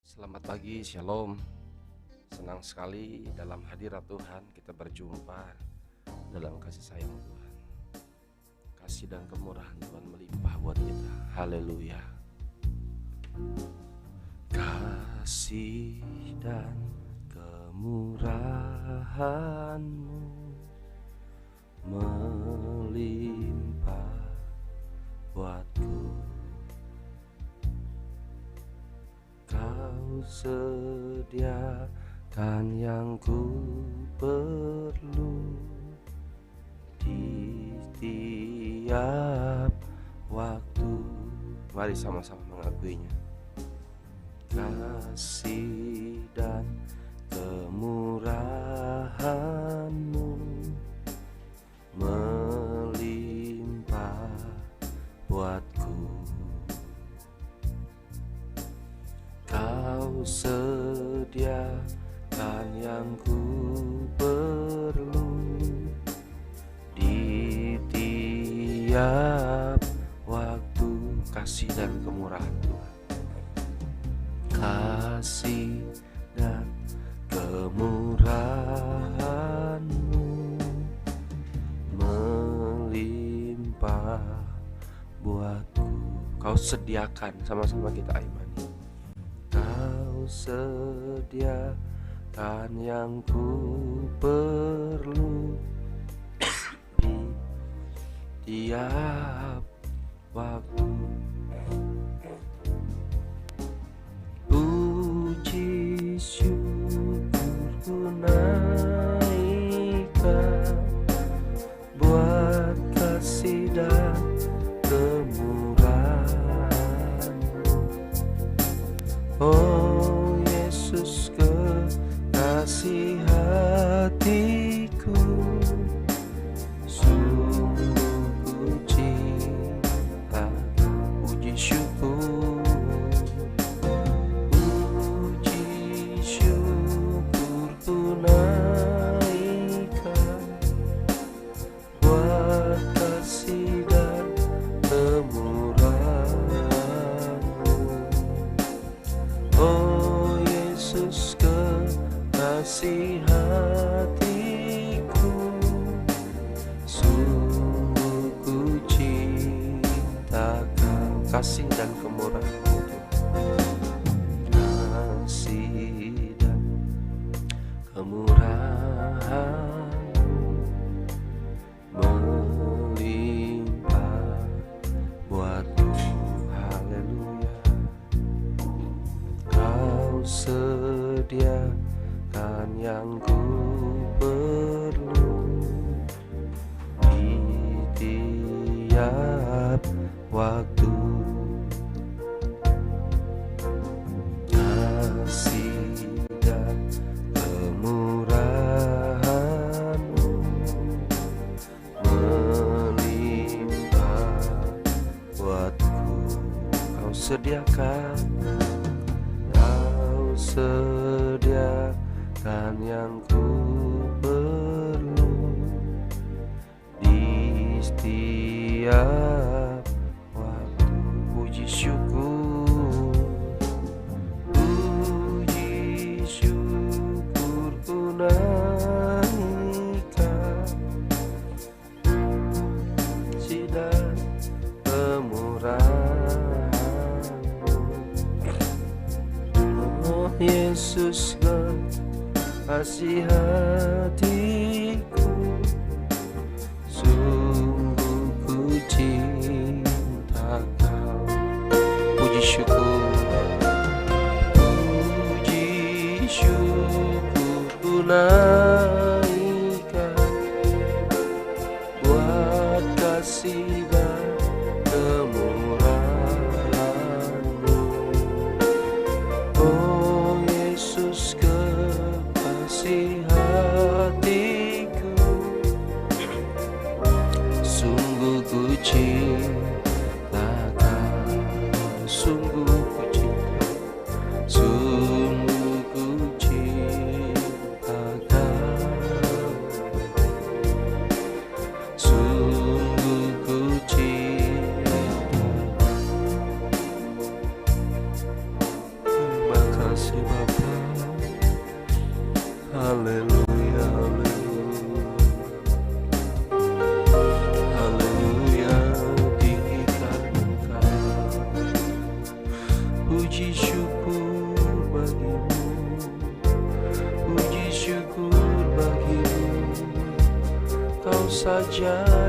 Selamat pagi, Shalom. Senang sekali dalam hadirat Tuhan kita berjumpa dalam kasih sayang Tuhan. Kasih dan kemurahan Tuhan melimpah buat kita. Haleluya. Kasih dan kemurahan-Mu melimpah buatku. Kau sediakan yang ku perlu di setiap waktu. Mari sama-sama mengakuinya. Kasih dan kemurahan-Mu melimpah buatku. Kau sediakan yang ku perlu di tiap waktu. Kasih dan kemurahan Tuhan. Kasih dan kemurahan-Mu melimpah buatku. Kau sediakan, sama-sama kita imani. Kau sediakan yang ku perlu di tiap waktu. Puji syukurku naikkan buat kasih dan kemurahan-Mu. Oh Yesus, kekasih hatiku, sungguh ku cinta. Puji syukur, puji syukurku naikkan buat kasih dan kemurahan-Mu. Oh Yesus, kekasih hatiku, sungguh ku cinta Kau. Kasih dan kemurahan-Mu, kasih dan kemurahan-Mu melimpah buatku. Haleluya. Kau sediakan yang ku perlu di tiap waktu. Kasih dan kemurahan-Mu melimpah buatku. Kau sediakan yang ku perlu di setiap waktu. Puji syukur, puji syukurku naikkan kasih dan kemurahan-Mu. Oh Yesus, kasih hatiku, sungguh ku cinta Kau. Puji syukur, puji syukurku naikkan buat kasih dan kemurahan-Mu. Oh Yesus, kasih hatiku, sungguh ku cinta Kau. Sungguh ku cinta, sungguh ku cinta Kau. Sungguh ku cinta. Terima kasih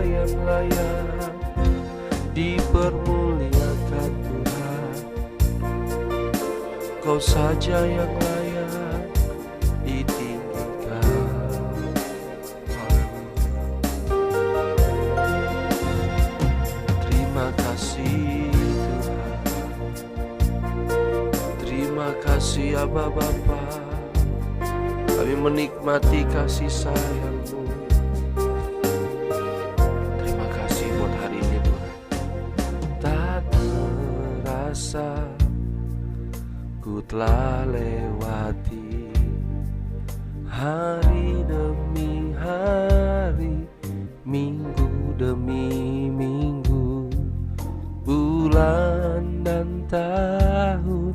yang layak dipermuliakan Tuhan. Kau saja yang layak ditinggikan. Terima kasih Tuhan, terima kasih Aba Bapa. Kami menikmati kasih sayang-Mu. Terima kasih buat hari ini Tuhan. Tak terasa ku telah lewati hari demi hari, minggu demi minggu, bulan dan tahun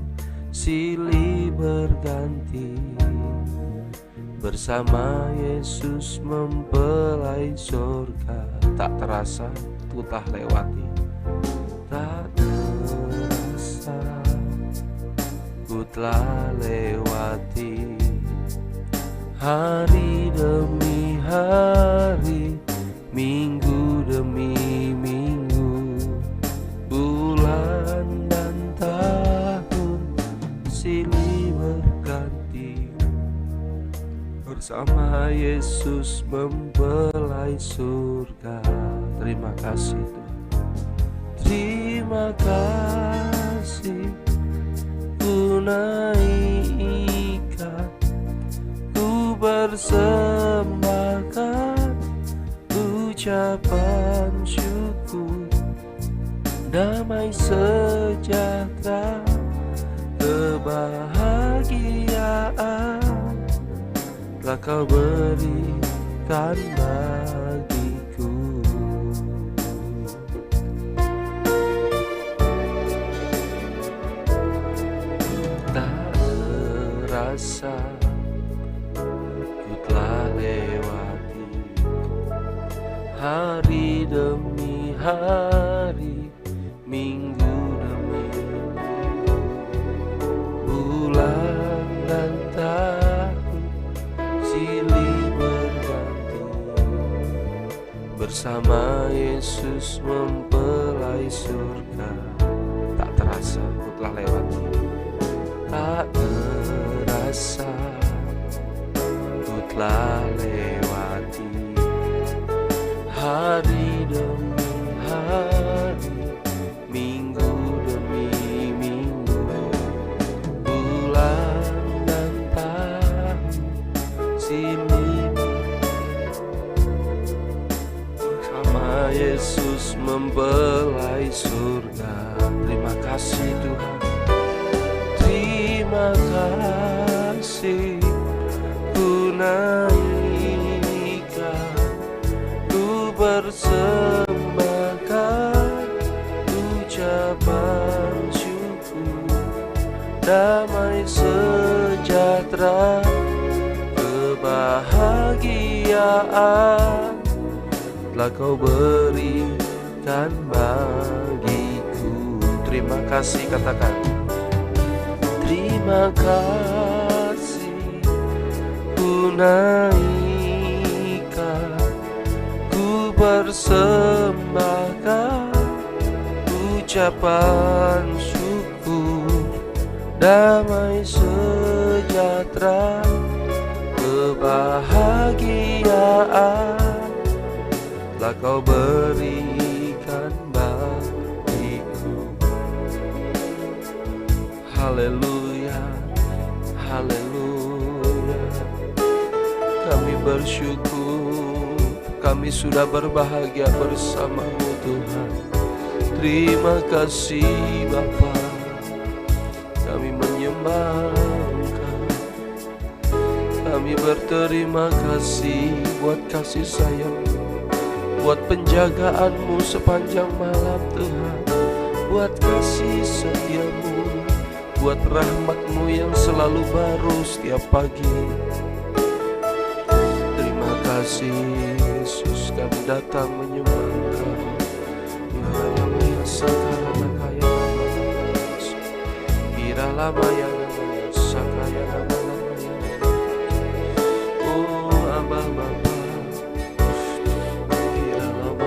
silih berganti. Bersama Yesus mempelai surga. Tak terasa ku telah lewati, tak terasa ku telah lewati hari demi hari, minggu demi minggu, bulan dan tahun silih berganti. Bersama Yesus mempelai surga. Terima kasih Tuhan, terima kasih. Ku naikkan, ku persembahkan ucapan syukur, damai sejahtera, kebahagiaan telah Kau berikan bagiku. Tak terasa ku telah lewati hari demi hari, minggu demi minggu, bulan dan tahun silih berganti. Bersama Yesus mempelai surga. Tak terasa ku telah lewati, tak terasa ku telah lewati hari demi hari, minggu demi minggu, bulan dan tahun silih bersama Yesus mempelai surga. Terima kasih Tuhan, terima kasih. Ku naikkan, ku persembahkan ucapan syukur, damai sejahtera, kebahagiaan telah Kau berikan bagiku. Terima kasih, katakan terima kasih. Ku naikkan, ku persembahkan ucapan syukur, damai sejahtera, kebahagiaan telah Kau berikan bagiku. Haleluya, haleluya. Kami bersyukur, kami sudah berbahagia bersama-Mu Tuhan. Terima kasih Bapa, kami menyembah Engkau. Kami berterima kasih buat kasih sayang-Mu, buat penjagaan-Mu sepanjang malam Tuhan, buat kasih setia-Mu, buat rahmat-Mu yang selalu baru setiap pagi. Terima kasih Yesus, kami datang menyembah Engkau. Ya sekarang kaya kira lama yang sakaya namanya. Oh Abah Bapa, kira lama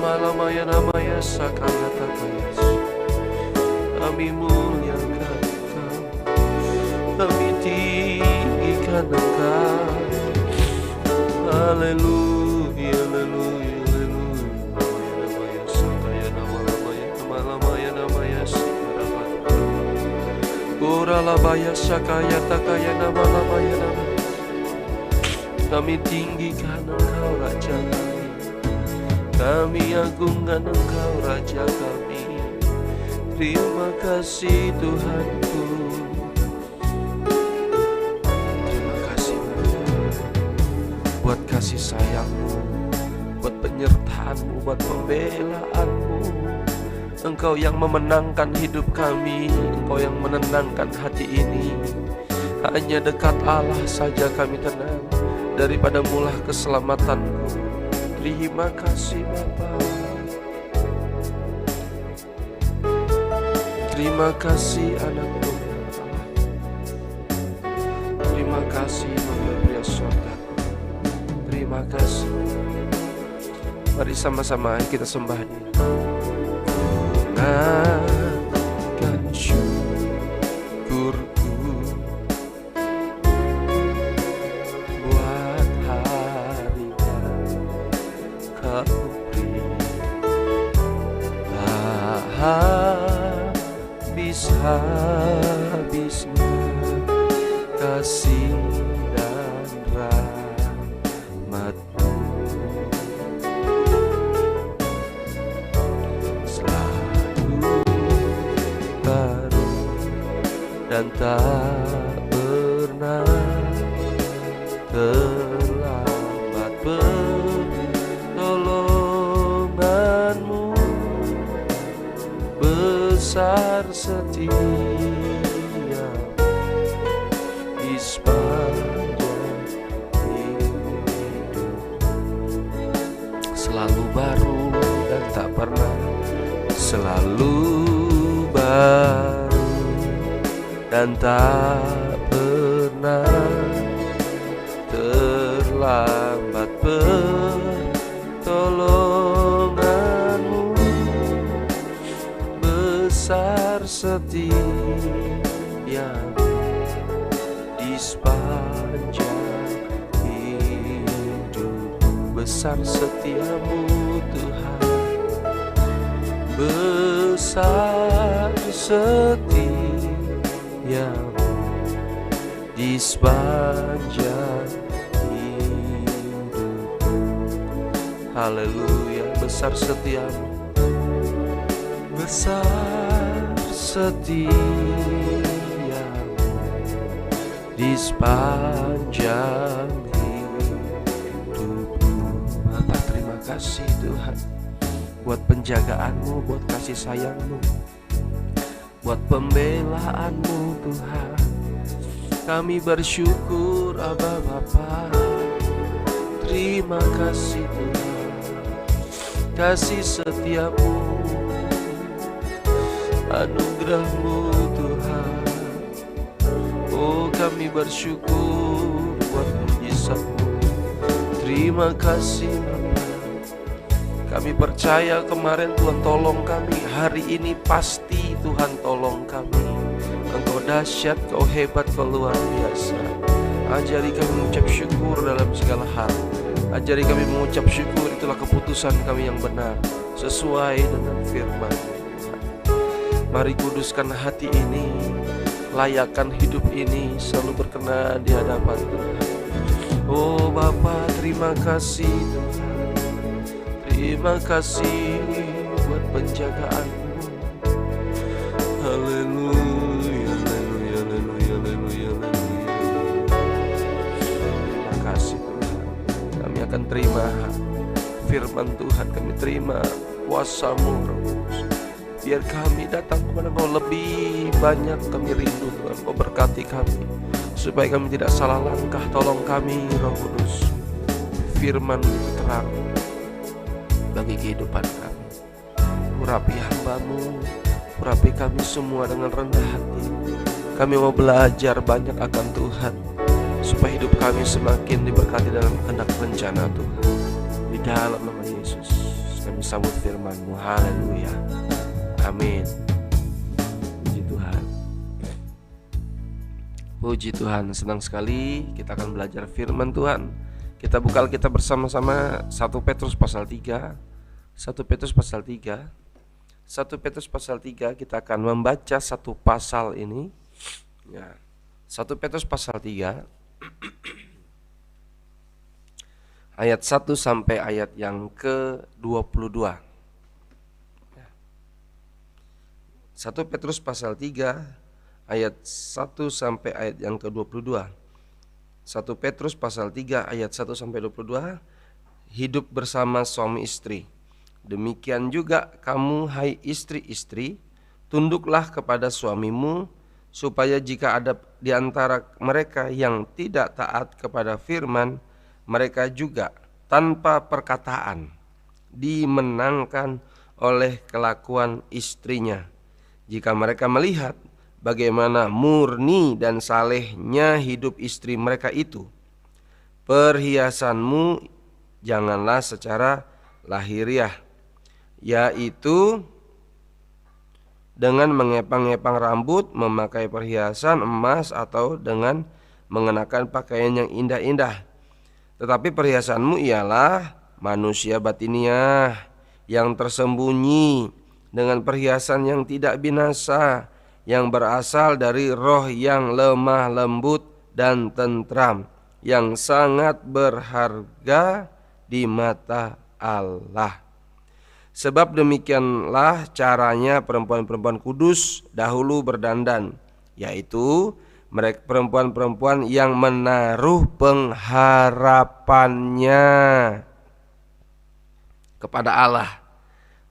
Malamaya namaya sakaya takayas. Kami muliakan Engkau, kami tinggikan Engkau. Haleluya, haleluya, haleluya. Namaya namaya sakaya namaya malamaya namaya sikarapat. Kuralabaya sakaya takaya namalabaya namaya. Kami tinggikan Engkau Raja kami, kami agungkan Engkau Raja kami. Terima kasih Tuhanku, terima kasih buat kasih sayang-Mu, buat penyertaan-Mu, buat pembelaan-Mu. Engkau yang memenangkan hidup kami, Engkau yang menenangkan hati ini. Hanya dekat Allah saja kami tenang, daripada mulah keselamatan-Mu. Terima kasih Bapa, terima kasih Anak Tunggal Allah, terima kasih Bapa Pria Sorga, terima kasih. Mari sama-sama kita sembah Dia. Naikkan syukurku buat hari yang Kau beri, tak habis-habisnya kasih dan rahmat-Mu. Selalu baru dan tak pernah terlambat. Pertolongan-Mu besar setia di sepanjang hidup. Selalu baru dan tak pernah, selalu baru dan tak pernah terlambat. Pertolongan-Mu besar setia di sepanjang hidup. Besar setiamu Tuhan, besar setiamu di sepanjang hidup. Haleluya, besar setiamu, besar setiamu di sepanjang hidupku. Bapa, terima kasih Tuhan buat penjagaan-Mu, buat kasih sayang-Mu, buat pembelaan-Mu Tuhan. Kami bersyukur Aba Bapa. Terima kasih Tuhan, kasih setiamu, anugerah-Mu Tuhan. Oh, kami bersyukur buat mujizat-Mu. Terima kasih Bapa. Kami percaya kemarin Tuhan tolong kami, hari ini pasti Tuhan tolong kami. Engkau dahsyat, Kau hebat, Kau luar biasa. Ajari kami mengucap syukur dalam segala hal. Ajari kami mengucap syukur, itulah keputusan kami yang benar, sesuai dengan firman Tuhan. Mari kuduskan hati ini, layakkan hidup ini selalu berkenan di hadapan Tuhan. Oh Bapa, terima kasih Tuhan. Terima kasih buat penjagaan-Mu. Haleluya, haleluya, haleluya, haleluya, haleluya. Terima kasih Tuhan. Kami akan terima firman Tuhan, kami terima kuasa-Mu Roh Kudus. Biar kami datang kepada Kau lebih banyak, kami rindu Tuhan. Kau berkati kami supaya kami tidak salah langkah. Tolong kami Roh Kudus, firman itu terang bagi kehidupan kami. Urapi hamba-Mu, urapi kami semua dengan rendah hati. Kami mau belajar banyak akan Tuhan, supaya hidup kami semakin diberkati dalam kehendak rencana Tuhan. Di dalam nama Yesus kami sambut firman-Mu. Haleluya. Amin. Puji Tuhan. Puji Tuhan, senang sekali kita akan belajar firman Tuhan. Kita buka Alkitab bersama-sama 1 Petrus pasal 3. 1 Petrus pasal 3. 1 Petrus pasal 3 kita akan membaca satu pasal ini. Ya. 1 Petrus pasal 3 ayat 1 sampai ayat yang ke-22. 1 Petrus pasal 3 ayat 1 sampai ayat yang ke-22. 1 Petrus pasal 3 ayat 1 sampai 22. Hidup bersama suami istri. Demikian juga kamu hai istri-istri, tunduklah kepada suamimu, supaya jika ada di antara mereka yang tidak taat kepada firman, mereka juga tanpa perkataan dimenangkan oleh kelakuan istrinya. Jika mereka melihat bagaimana murni dan salehnya hidup istri mereka itu, perhiasanmu janganlah secara lahiriah, yaitu dengan mengepang-epang rambut, memakai perhiasan emas, atau dengan mengenakan pakaian yang indah-indah. Tetapi perhiasanmu ialah manusia batiniah yang tersembunyi dengan perhiasan yang tidak binasa, yang berasal dari roh yang lemah lembut dan tentram, yang sangat berharga di mata Allah. Sebab demikianlah caranya perempuan-perempuan kudus dahulu berdandan, yaitu mereka perempuan-perempuan yang menaruh pengharapannya kepada Allah.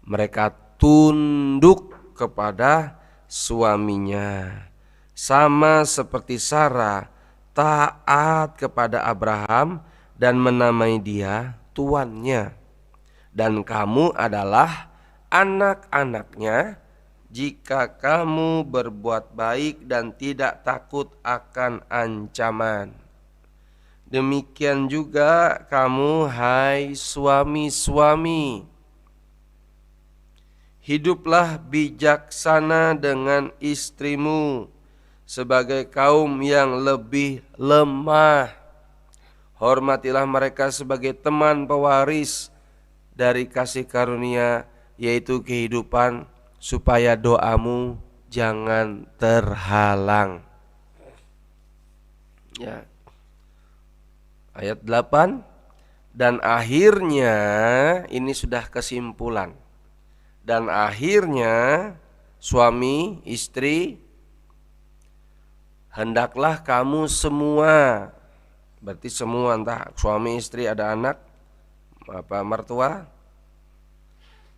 Mereka tunduk kepada suaminya, sama seperti Sarah taat kepada Abraham dan menamai dia tuannya. Dan kamu adalah anak-anaknya jika kamu berbuat baik dan tidak takut akan ancaman. Demikian juga kamu hai suami-suami, hiduplah bijaksana dengan istrimu sebagai kaum yang lebih lemah. Hormatilah mereka sebagai teman pewaris dari kasih karunia, yaitu kehidupan, supaya doamu jangan terhalang. Ya. Ayat 8. Dan akhirnya, ini sudah kesimpulan. Dan akhirnya suami istri, hendaklah kamu semua, berarti semua, entah suami istri ada anak apa mertua,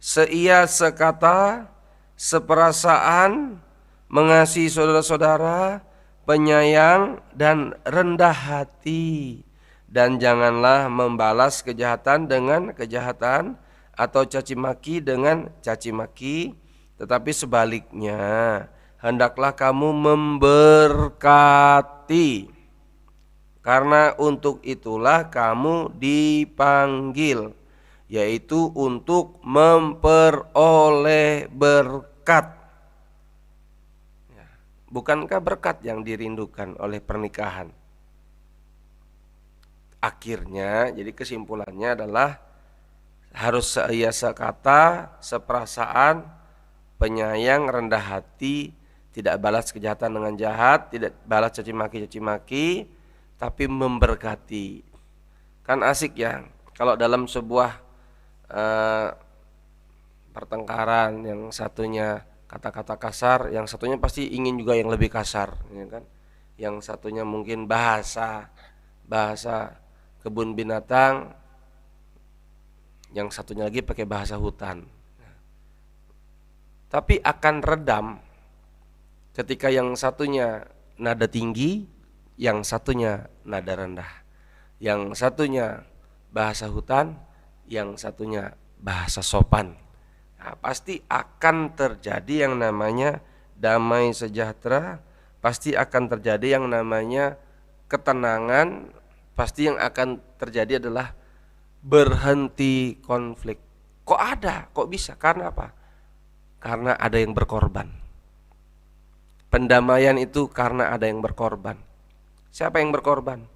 seia sekata seperasaan, mengasihi saudara-saudara, penyayang dan rendah hati, dan janganlah membalas kejahatan dengan kejahatan atau caci maki dengan caci maki, tetapi sebaliknya hendaklah kamu memberkati, karena untuk itulah kamu dipanggil, yaitu untuk memperoleh berkat. Bukankah berkat yang dirindukan oleh pernikahan? Akhirnya, jadi kesimpulannya adalah harus seia sekata, seperasaan, penyayang, rendah hati, tidak balas kejahatan dengan jahat, tidak balas caci maki, tapi memberkati. Kan asik ya, kalau dalam sebuah pertengkaran, yang satunya kata-kata kasar, yang satunya pasti ingin juga yang lebih kasar, ya kan? Yang satunya mungkin bahasa kebun binatang, yang satunya lagi pakai bahasa hutan. Tapi akan redam ketika yang satunya nada tinggi, yang satunya nada rendah, yang satunya bahasa hutan, yang satunya bahasa sopan. Nah, pasti akan terjadi yang namanya damai sejahtera, pasti akan terjadi yang namanya ketenangan, pasti yang akan terjadi adalah berhenti konflik. Kok ada? Kok bisa? Karena apa? Karena ada yang berkorban. Pendamaian itu karena ada yang berkorban. Siapa yang berkorban?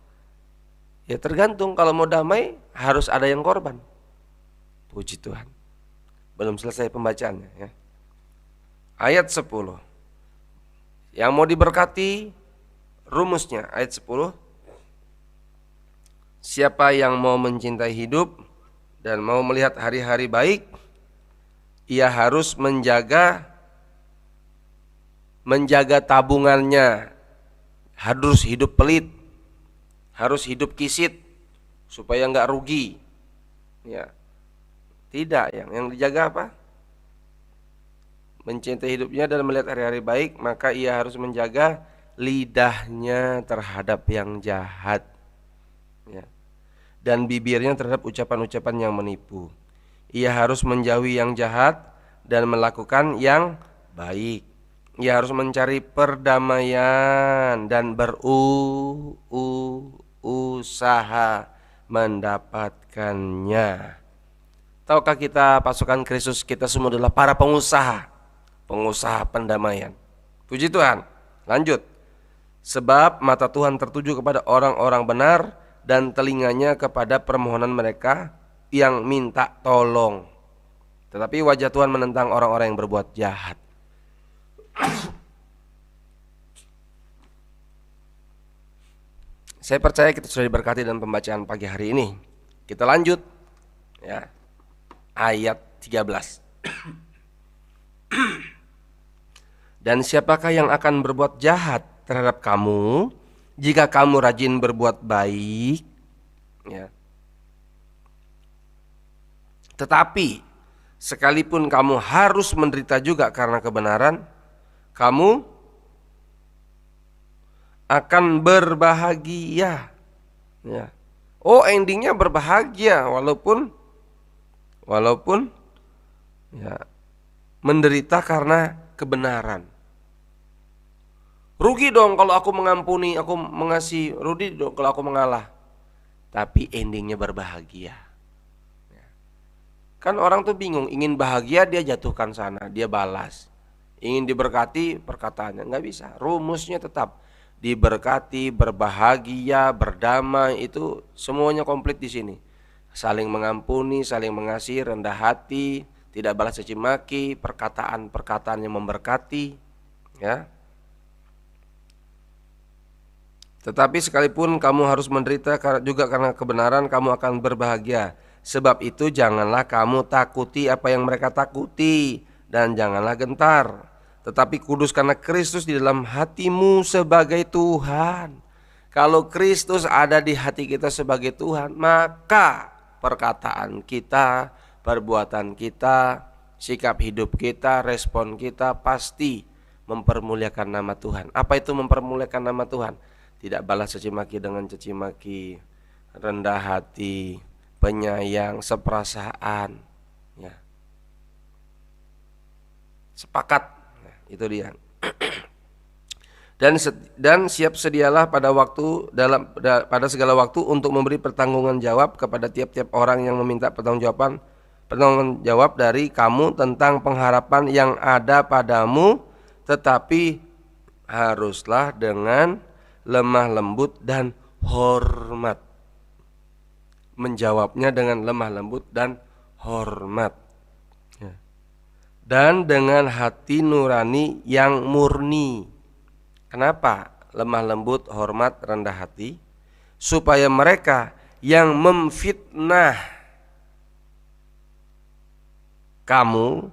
Ya tergantung, kalau mau damai harus ada yang korban. Puji Tuhan. Belum selesai pembacaannya ya. Ayat 10. Yang mau diberkati, rumusnya ayat 10. Siapa yang mau mencintai hidup dan mau melihat hari-hari baik, ia harus menjaga tabungannya. Harus hidup pelit, harus hidup kisit supaya nggak rugi. Ya, tidak. Yang dijaga apa? Mencintai hidupnya dan melihat hari-hari baik, maka ia harus menjaga lidahnya terhadap yang jahat, ya, dan bibirnya terhadap ucapan-ucapan yang menipu. Ia harus menjauhi yang jahat dan melakukan yang baik. Ia harus mencari perdamaian dan berusaha mendapatkannya. Tahukah kita, pasukan Kristus, kita semua adalah para pengusaha pendamaian. Puji Tuhan. Lanjut. Sebab mata Tuhan tertuju kepada orang-orang benar dan telinganya kepada permohonan mereka yang minta tolong. Tetapi wajah Tuhan menentang orang-orang yang berbuat jahat. Saya percaya kita sudah diberkati dalam pembacaan pagi hari ini. Kita lanjut ya. Ayat 13. Dan siapakah yang akan berbuat jahat terhadap kamu jika kamu rajin berbuat baik? Ya. Tetapi sekalipun kamu harus menderita juga karena kebenaran, kamu akan berbahagia. Ya. Oh, endingnya berbahagia walaupun ya, menderita karena kebenaran. Rugi dong kalau aku mengampuni, aku mengasihi. Rugi dong kalau aku mengalah. Tapi endingnya berbahagia. Kan orang tuh bingung, ingin bahagia dia jatuhkan sana, dia balas. Ingin diberkati perkataannya, nggak bisa. Rumusnya tetap diberkati, berbahagia, berdamai, itu semuanya komplit di sini. Saling mengampuni, saling mengasihi, rendah hati, tidak balas caci maki, perkataan-perkataan yang memberkati, ya. Tetapi sekalipun kamu harus menderita juga karena kebenaran, kamu akan berbahagia. Sebab itu janganlah kamu takuti apa yang mereka takuti, dan janganlah gentar. Tetapi kuduskanlah Kristus di dalam hatimu sebagai Tuhan. Kalau Kristus ada di hati kita sebagai Tuhan, maka perkataan kita, perbuatan kita, sikap hidup kita, respon kita pasti mempermuliakan nama Tuhan. Apa itu mempermuliakan nama Tuhan? Tidak balas caci maki dengan caci maki, rendah hati, penyayang, seperasaan, ya. Sepakat, nah, itu dia. Dan siap sedialah pada segala waktu untuk memberi pertanggungan jawab kepada tiap-tiap orang yang meminta pertanggungan jawab dari kamu tentang pengharapan yang ada padamu, tetapi haruslah dengan lemah lembut dan hormat. Menjawabnya dengan lemah lembut dan hormat, dan dengan hati nurani yang murni. Kenapa lemah lembut, hormat, rendah hati? Supaya mereka yang memfitnah kamu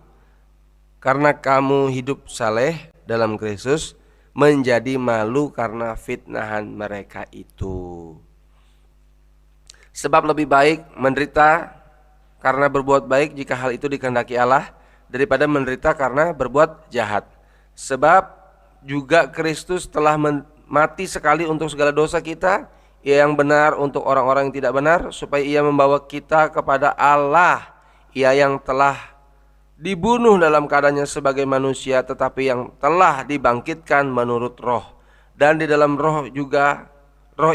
karena kamu hidup saleh dalam Kristus menjadi malu karena fitnahan mereka itu. Sebab lebih baik menderita karena berbuat baik jika hal itu dikehendaki Allah, daripada menderita karena berbuat jahat. Sebab juga Kristus telah mati sekali untuk segala dosa kita, Ia yang benar untuk orang-orang yang tidak benar, supaya Ia membawa kita kepada Allah. Ia yang telah dibunuh dalam keadaannya sebagai manusia, tetapi yang telah dibangkitkan menurut roh. Dan di dalam roh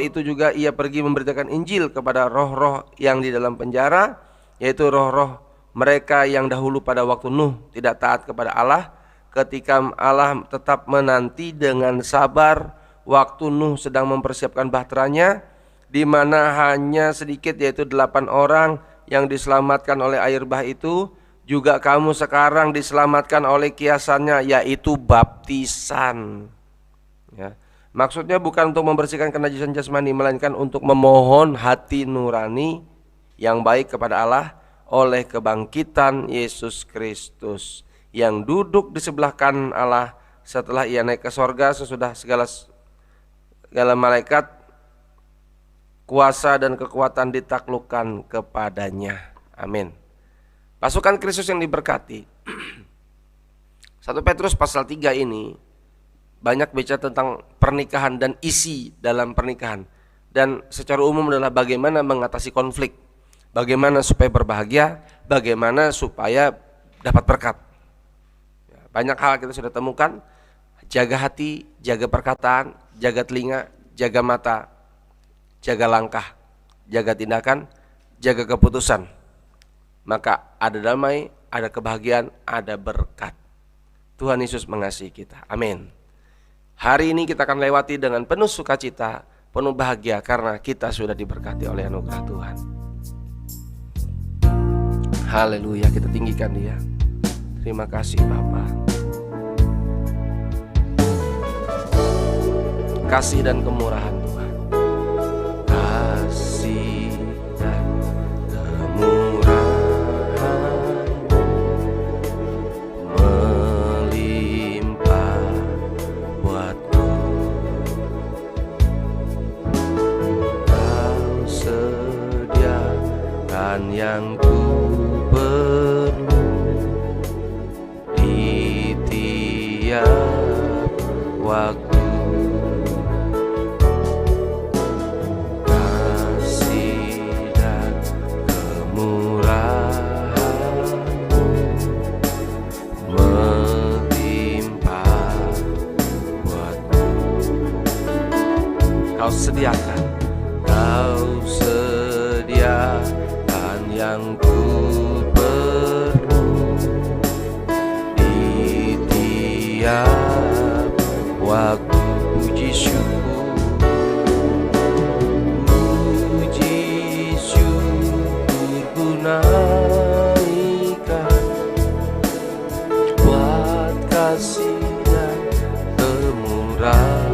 itu juga Ia pergi memberitakan Injil kepada roh-roh yang di dalam penjara, yaitu roh-roh mereka yang dahulu pada waktu Nuh tidak taat kepada Allah, ketika Allah tetap menanti dengan sabar waktu Nuh sedang mempersiapkan bahteranya, di mana hanya sedikit yaitu 8 orang yang diselamatkan oleh air bah itu. Juga kamu sekarang diselamatkan oleh kiasannya, yaitu baptisan. Ya. Maksudnya bukan untuk membersihkan kenajisan jasmani, melainkan untuk memohon hati nurani yang baik kepada Allah oleh kebangkitan Yesus Kristus yang duduk di sebelah kanan Allah setelah ia naik ke sorga sesudah segala malaikat, kuasa dan kekuatan ditaklukkan kepadanya. Amin. Pasukan Kristus yang diberkati. 1 Petrus pasal 3 ini banyak bicara tentang pernikahan dan isi dalam pernikahan. Dan secara umum adalah bagaimana mengatasi konflik, bagaimana supaya berbahagia, bagaimana supaya dapat berkat. Banyak hal kita sudah temukan. Jaga hati, jaga perkataan, jaga telinga, jaga mata, jaga langkah, jaga tindakan, jaga keputusan. Maka ada damai, ada kebahagiaan, ada berkat. Tuhan Yesus mengasihi kita. Amin. Hari ini kita akan lewati dengan penuh sukacita, penuh bahagia karena kita sudah diberkati oleh anugerah Tuhan. Haleluya, kita tinggikan Dia. Terima kasih Bapa. Kasih dan kemurahan Tuhan. Kasih dan kemurahan melimpah buatku. Kau sediakan yang ku perlu di tiap waktu. Kau sediakan yang ku perlu di tiap waktu. Puji syukur, puji syukur ku naikkan buat kasih dan kemurahan.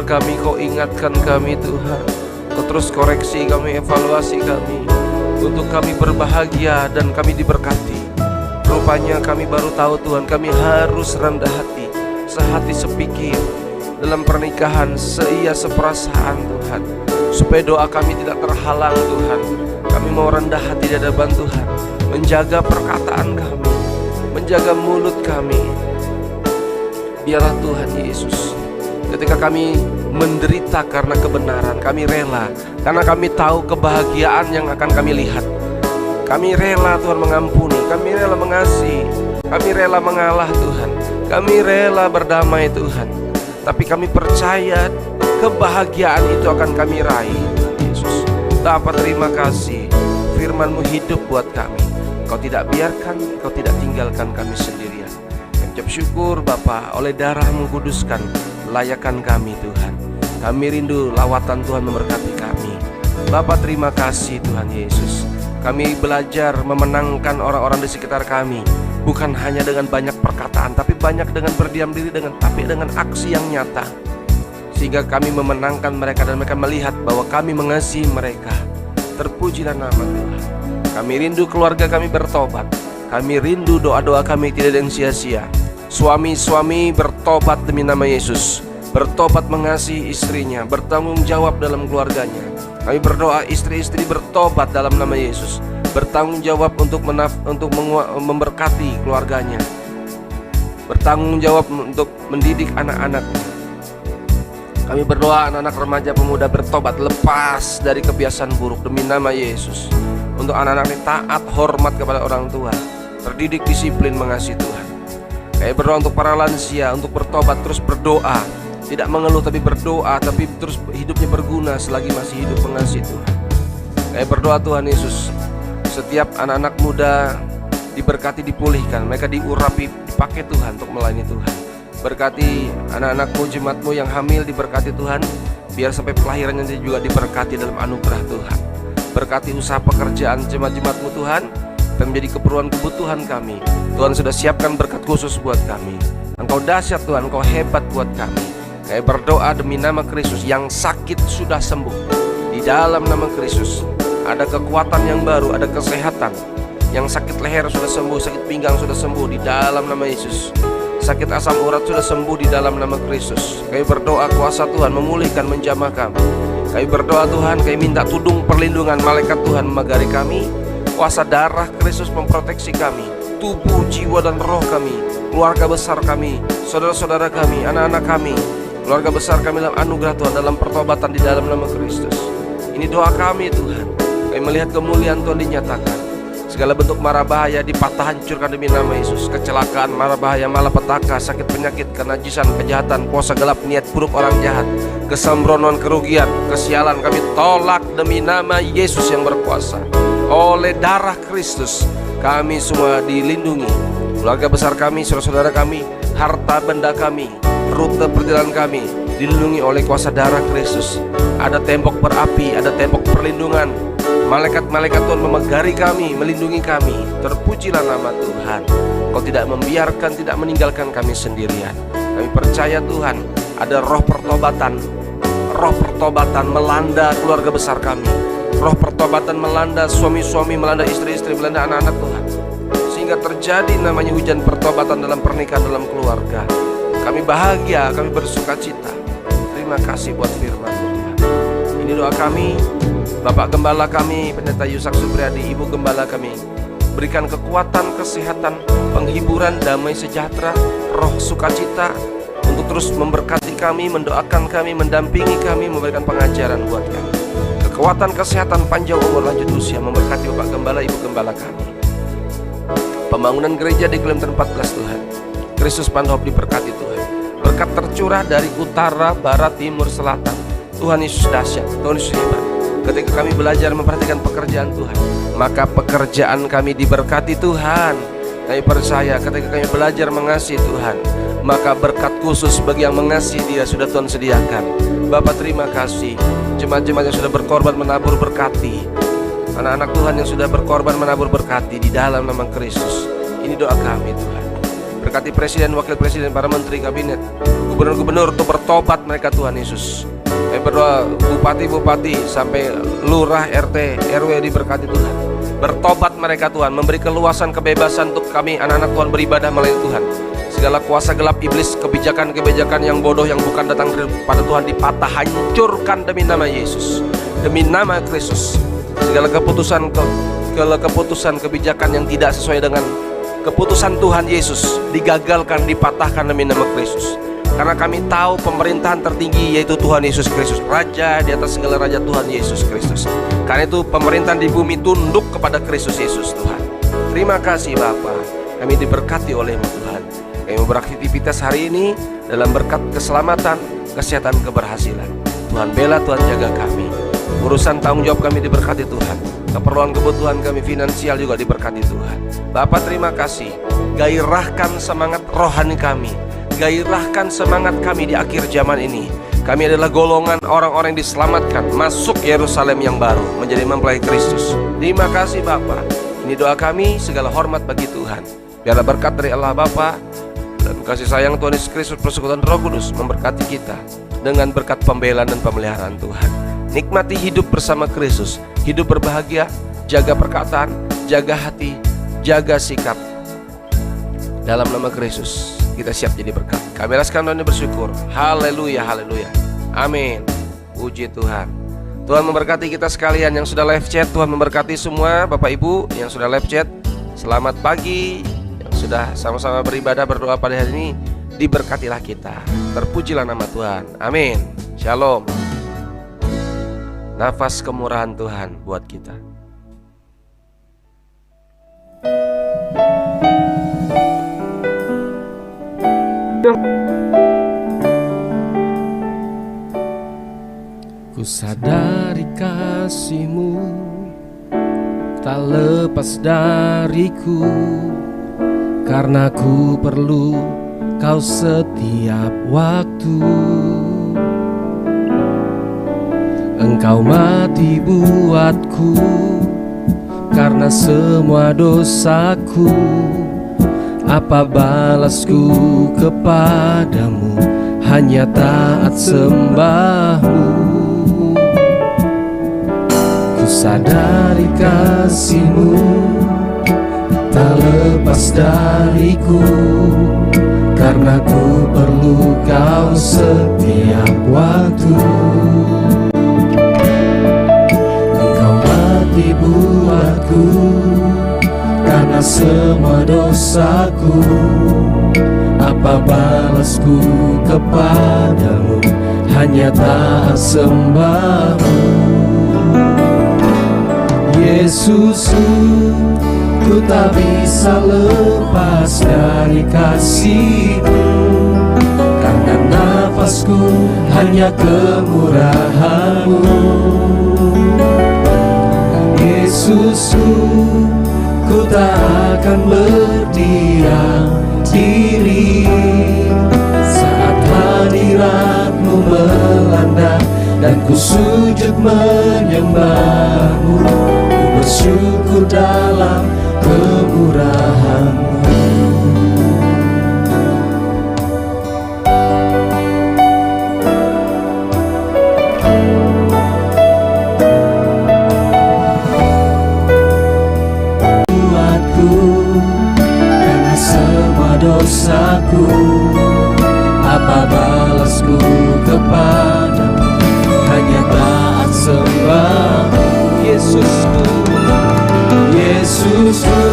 Kami, Kau ingatkan kami Tuhan, Kau terus koreksi kami, evaluasi kami, untuk kami berbahagia dan kami diberkati. Rupanya kami baru tahu Tuhan, kami harus rendah hati, sehati sepikir dalam pernikahan, seia seperasaan Tuhan, supaya doa kami tidak terhalang Tuhan. Kami mau rendah hati di hadapan Tuhan, menjaga perkataan kami, menjaga mulut kami. Biarlah Tuhan Yesus, ketika kami menderita karena kebenaran, kami rela, karena kami tahu kebahagiaan yang akan kami lihat. Kami rela Tuhan mengampuni, kami rela mengasihi, kami rela mengalah Tuhan, kami rela berdamai Tuhan. Tapi kami percaya kebahagiaan itu akan kami raih Tuhan Yesus. Bapa, terima kasih, firman-Mu hidup buat kami. Kau tidak biarkan, Kau tidak tinggalkan kami sendirian. Kami ucap syukur Bapa, oleh darah-Mu kuduskan layakan kami Tuhan. Kami rindu lawatan Tuhan memberkati kami. Bapa, terima kasih Tuhan Yesus. Kami belajar memenangkan orang-orang di sekitar kami, bukan hanya dengan banyak perkataan, tapi banyak dengan berdiam diri, tapi dengan aksi yang nyata, sehingga kami memenangkan mereka dan mereka melihat bahwa kami mengasihi mereka. Terpujilah nama Tuhan. Kami rindu keluarga kami bertobat. Kami rindu doa-doa kami tidak ada yang sia-sia. Suami-suami bertobat demi nama Yesus, bertobat mengasihi istrinya, bertanggung jawab dalam keluarganya. Kami berdoa istri-istri bertobat dalam nama Yesus, bertanggung jawab untuk memberkati keluarganya, bertanggung jawab untuk mendidik anak-anaknya. Kami berdoa anak-anak remaja pemuda bertobat, lepas dari kebiasaan buruk demi nama Yesus. Untuk anak-anak ini taat, hormat kepada orang tua, terdidik, disiplin, mengasihi Tuhan. Kami berdoa untuk para lansia, untuk bertobat, terus berdoa, tidak mengeluh tapi berdoa, tapi terus hidupnya berguna selagi masih hidup mengasihi Tuhan. Kami berdoa Tuhan Yesus, setiap anak-anak muda diberkati, dipulihkan, mereka diurapi, dipakai Tuhan untuk melayani Tuhan. Berkati anak-anakmu, jemaatmu yang hamil, diberkati Tuhan, biar sampai kelahirannya juga diberkati dalam anugerah Tuhan. Berkati usaha pekerjaan jemaat-jemaatmu Tuhan, dan menjadi keperluan kebutuhan kami. Tuhan sudah siapkan berkat khusus buat kami. Engkau dahsyat Tuhan, Engkau hebat buat kami. Kami berdoa demi nama Kristus, yang sakit sudah sembuh. Di dalam nama Kristus ada kekuatan yang baru, ada kesehatan. Yang sakit leher sudah sembuh, sakit pinggang sudah sembuh di dalam nama Yesus. Sakit asam urat sudah sembuh di dalam nama Kristus. Kami berdoa kuasa Tuhan memulihkan, menjamah kami. Kami berdoa Tuhan, kami minta tudung perlindungan malaikat Tuhan memagari kami. Kuasa darah Kristus memproteksi kami, tubuh, jiwa, dan roh kami, keluarga besar kami, saudara-saudara kami, anak-anak kami, keluarga besar kami dalam anugerah Tuhan, dalam pertobatan di dalam nama Kristus. Ini doa kami Tuhan. Kami melihat kemuliaan Tuhan dinyatakan. Segala bentuk mara bahaya dipatah hancurkan demi nama Yesus. Kecelakaan, mara bahaya, malapetaka, sakit penyakit, kenajisan, kejahatan, kuasa gelap, niat buruk orang jahat, kesembronoan, kerugian, kesialan, kami tolak demi nama Yesus yang berkuasa. Oleh darah Kristus kami semua dilindungi. Keluarga besar kami, saudara-saudara kami, harta benda kami, rute perjalanan kami dilindungi oleh kuasa darah Kristus. Ada tembok berapi, ada tembok perlindungan. Malaikat-malaikat Tuhan memagari kami, melindungi kami. Terpujilah nama Tuhan. Kau tidak membiarkan, tidak meninggalkan kami sendirian. Kami percaya Tuhan, ada roh pertobatan. Roh pertobatan melanda keluarga besar kami. Roh pertobatan melanda suami-suami, melanda istri-istri, melanda anak-anak Tuhan, sehingga terjadi namanya hujan pertobatan dalam pernikahan, dalam keluarga. Kami bahagia, kami bersuka cita. Terima kasih buat firman Tuhan. Ini doa kami. Bapak Gembala kami, Pendeta Yusak Supriyadi, Ibu Gembala kami, berikan kekuatan, kesehatan, penghiburan, damai sejahtera, roh sukacita, untuk terus memberkati kami, mendoakan kami, mendampingi kami, memberikan pengajaran buat kami. Kekuatan, kesehatan, panjang umur, lanjut usia, memberkati Bapak Gembala, Ibu Gembala kami. Pembangunan gereja di Kilometer 14 Tuhan, Kristus Pandhop diberkati Tuhan. Berkat tercurah dari utara, barat, timur, selatan. Tuhan Yesus dahsyat, Tuhan Yesus hebat. Ketika kami belajar memperhatikan pekerjaan Tuhan, maka pekerjaan kami diberkati Tuhan. Kami percaya ketika kami belajar mengasihi Tuhan, maka berkat khusus bagi yang mengasihi Dia sudah Tuhan sediakan. Bapak terima kasih. Jemaat-jemaat yang sudah berkorban menabur berkati. Anak-anak Tuhan yang sudah berkorban menabur berkati di dalam nama Kristus. Ini doa kami Tuhan. Berkati presiden, wakil presiden, para menteri, kabinet, gubernur-gubernur untuk bertobat mereka Tuhan Yesus. Kami berdoa bupati-bupati sampai lurah, RT, RW diberkati Tuhan. Bertobat mereka Tuhan, memberi keluasan, kebebasan untuk kami anak-anak Tuhan beribadah melayani Tuhan. Segala kuasa gelap iblis, kebijakan-kebijakan yang bodoh yang bukan datang pada Tuhan dipatah, hancurkan demi nama Yesus, demi nama Kristus. Segala keputusan kebijakan yang tidak sesuai dengan keputusan Tuhan Yesus digagalkan, dipatahkan demi nama Kristus. Karena kami tahu pemerintahan tertinggi yaitu Tuhan Yesus Kristus, Raja di atas segala raja, Tuhan Yesus Kristus. Karena itu pemerintahan di bumi tunduk kepada Kristus Yesus Tuhan. Terima kasih Bapa, kami diberkati oleh-Mu Tuhan. Kami beraktivitas hari ini dalam berkat keselamatan, kesehatan, keberhasilan. Tuhan bela, Tuhan jaga kami. Urusan tanggung jawab kami diberkati Tuhan. Keperluan kebutuhan kami finansial juga diberkati Tuhan. Bapa terima kasih, gairahkan semangat rohani kami. gairahkan semangat kami di akhir zaman ini. Kami adalah golongan orang-orang yang diselamatkan masuk Yerusalem yang baru, menjadi mempelai Kristus. Terima kasih Bapa. Ini doa kami, segala hormat bagi Tuhan. Biarlah berkat dari Allah Bapa dan kasih sayang Tuhan Yesus Kristus, persekutuan Roh Kudus memberkati kita dengan berkat pembelaan dan pemeliharaan Tuhan. Nikmati hidup bersama Kristus, hidup berbahagia, jaga perkataan, jaga hati, jaga sikap. Dalam nama Kristus kita siap jadi berkat. Kami rasakan Tuhan bersyukur. Haleluya, haleluya. Amin. Puji Tuhan. Tuhan memberkati kita sekalian yang sudah live chat. Tuhan memberkati semua Bapak Ibu yang sudah live chat. Selamat pagi. Yang sudah sama-sama beribadah berdoa pada hari ini, diberkatilah kita. Terpujilah nama Tuhan. Amin. Shalom. Nafas kemurahan Tuhan buat kita. Ku sadari kasih-Mu tak lepas dariku, karena ku perlu Kau setiap waktu. Engkau mati buatku karena semua dosaku. Apa balasku kepadamu? Hanya taat sembahmu. Ku sadari kasih-Mu tak lepas dariku, karena ku perlu Kau setiap waktu. Engkau mati buatku karena semua dosaku. Apa balasku kepadamu? Hanya taat sembahmu. Yesusku, ku tak bisa lepas dari kasih-Mu, karena nafasku hanya kemurahan-Mu. Yesusku, ku tak akan berdiam diri saat hadirat-Mu melanda dan ku sujud menyembah-Mu. Ku bersyukur dalam kemurahan-Mu. Dosaku, apa balasku kepadamu? Hanya taat sembah. Yesusku, Yesusku,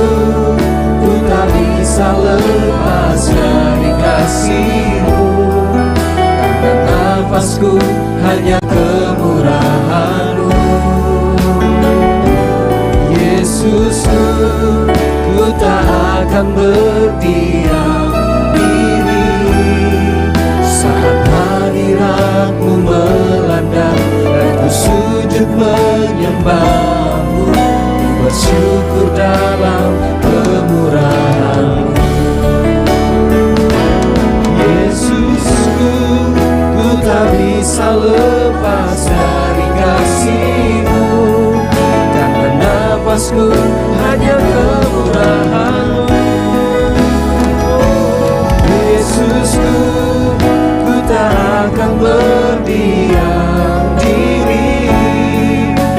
ku tak bisa lepas dari kasih-Mu, karena nafasku hanya kemurahan-Mu. Yesusku, ku tak akan berdiam diri saat hadirat-Mu melanda dan ku sujud menyembah-Mu. Ku bersyukur dalam kemurahan-Mu. Yesusku, ku tak bisa lepas dari kasih-Mu, karena nafasku hanya kemurahan-Mu. Yesusku, ku tak akan berdiam diri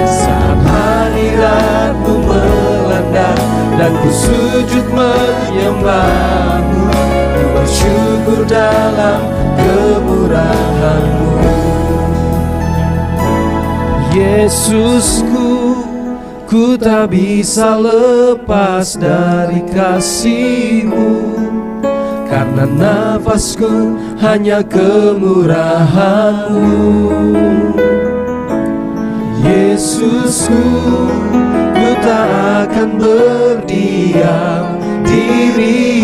saat hadirat-Mu melanda dan ku sujud menyembah-Mu. Ku bersyukur dalam kemurahan-Mu. Yesusku, ku tak bisa lepas dari kasih-Mu, karena nafasku hanya kemurahan-Mu. Yesusku, ku tak akan berdiam diri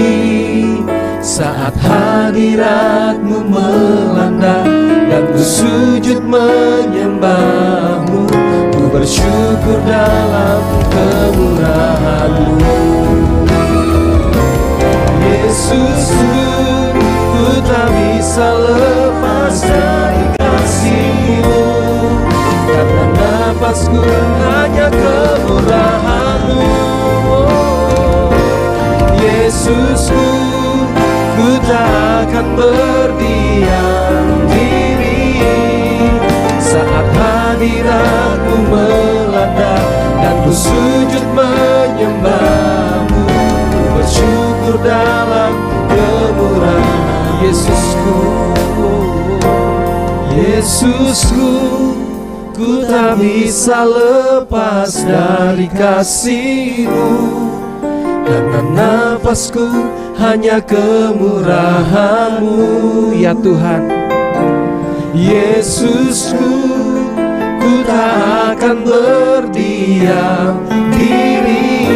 saat hadirat-Mu melanda dan ku sujud menyembah-Mu. Ku bersyukur dalam kemurahan-Mu. Yesusku, ku tak Yesusku, ku tak akan berdiam diri saat hadirat-Mu melanda dan ku sujud menyembah-Mu. Ku bersyukur dalam kemurahan Yesusku. Yesusku, ku tak bisa lepas dari kasih-Mu, karena nafasku hanya kemurahan-Mu. Ya Tuhan, Yesusku, ku tak akan berdiam diri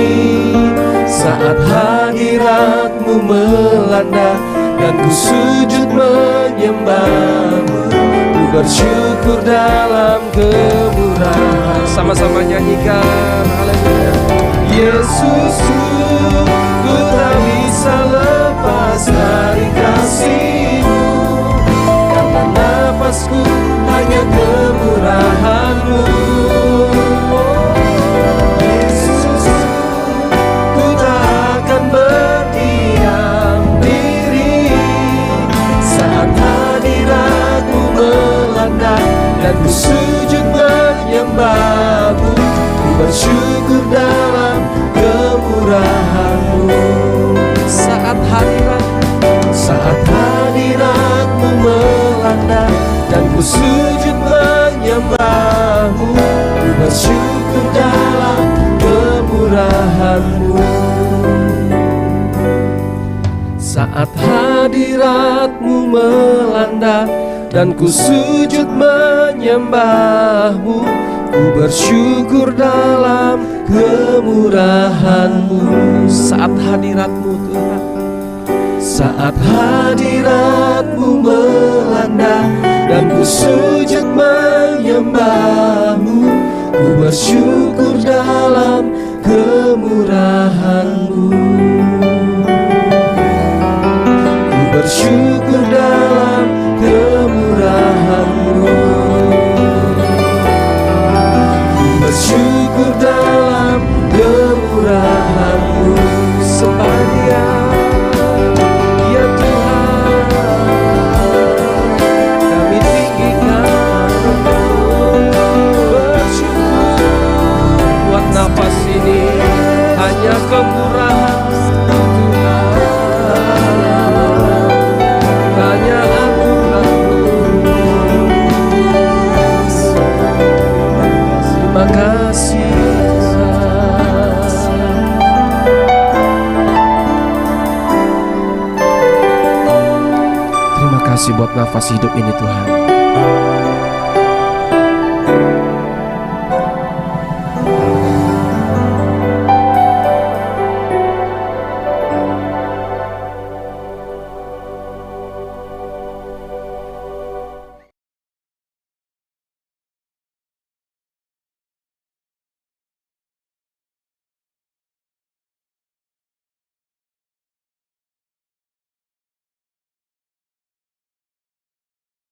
saat hadirat-Mu melanda dan ku sujud menyembah-Mu. Ku bersyukur dalam kemurahan. Sama-sama nyanyikan, haleluya. Yesusku, ku tak bisa lepas dari kasih-Mu, karena nafasku hanya kemurahan-Mu. Yesusku, ku tak akan berdiam diri saat hadirat-Mu melanda dan ku sujud menyembah-Mu. Ku bersyukur dalam kemurahan-Mu. Saat hadirat-Mu melanda dan ku sujud menyembah-Mu. Ku bersyukur dalam kemurahan-Mu. Saat hadirat-Mu melanda dan ku sujud menyembah-Mu. Ku bersyukur dalam kemurahan-Mu. Saat hadirat-Mu Tuhan, saat hadirat-Mu melanda dan ku sujud menyembah-Mu. Ku bersyukur dalam kemurahan-Mu. Ku bersyukur dalam kemurahan-Mu. Bersyukur dalam kemurahan-Mu. Sembah Dia, ya Tuhan, kami tinggikan Engkau. Bersyukur buat nafas ini hanya kemurahan-Mu Tuhan, hanya anugerah-Mu. Terima kasih Tuhan. Terima kasih buat nafas hidup ini Tuhan.